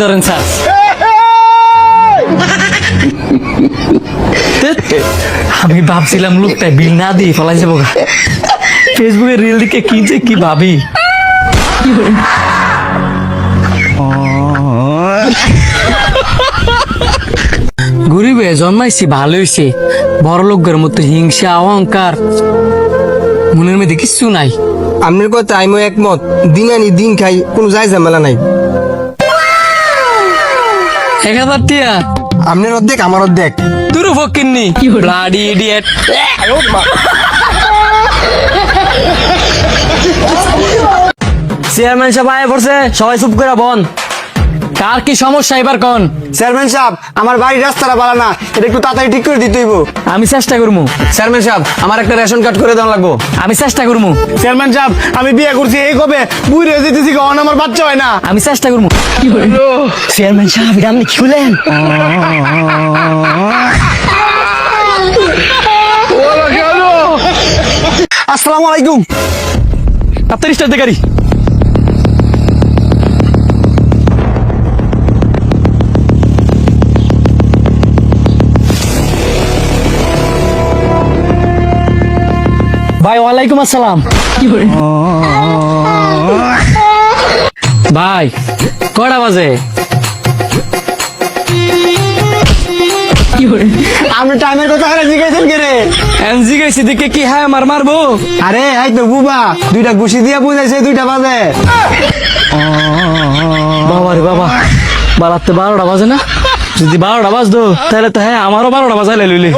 ধরেন স্যার। আমি ভাবছিলাম লোকটা বিল না দিয়ে ফলাই যাবো। ফেসবুকে রিল দিকে কি যে কি ভাবি। গরিবে জন্মাইছি ভালো হয়েছে, বড় লোকের মতো হিংসা অহংকার মনের মধ্যে কিচ্ছু নাই। আপনার কথা আমিও একমত, দিন আনি দিন খাই, কোনো যায় ঝামেলা নাই। 1000 টিয়া আপনার অর্ধেক আমার অর্ধেক। তুরু ফকিন্নি ব্লাডি ইডিয়েট। চেয়ারম্যান সাহেব আয় পড়ছে, সবাই চুপ করে বন। কার কি সমস্যা এবার কোন? চেয়ারম্যান সাহেব, আমার বাড়ির রাস্তাটা ভালো না, এটা একটু তাড়াতাড়ি ঠিক করে দিতে হইব। আমি চেষ্টা করবো। চেয়ারম্যান সাহেব, আমার একটা রেশন কার্ড করে দেওয়া লাগবো। আমি চেষ্টা করবো। চেয়ারম্যান সাহেব, আমি বিয়ে করছি এই কবে, বুড়ি হয়ে যেতেছি, কখন আমার বাচ্চা হয় না। আমি চেষ্টা করবো। চেয়ারম্যান সাহেব এটা আপনি খুলেন। আসসালামু আলাইকুম। আপনার স্টার্ট গাড়ি। ভাই ওয়ালাইকুম আসসালাম। ভাই কটা বাজে? আপনি টাইমের কথা জিজ্ঞাসেন কে রে? এমজি গেছি দেখে কি হ্যাঁ মার মারবো? আরে এই তো বুবা, দুইটা ঘুষি দিয়া বুঝাইছে 2টা বাজে। বাবা রে বাবা, বারাতে 12টা বাজে না? যদি 12টা বাজতো তাহলে তো হ্যাঁ আমারও 12টা বাজাইলে লইলি।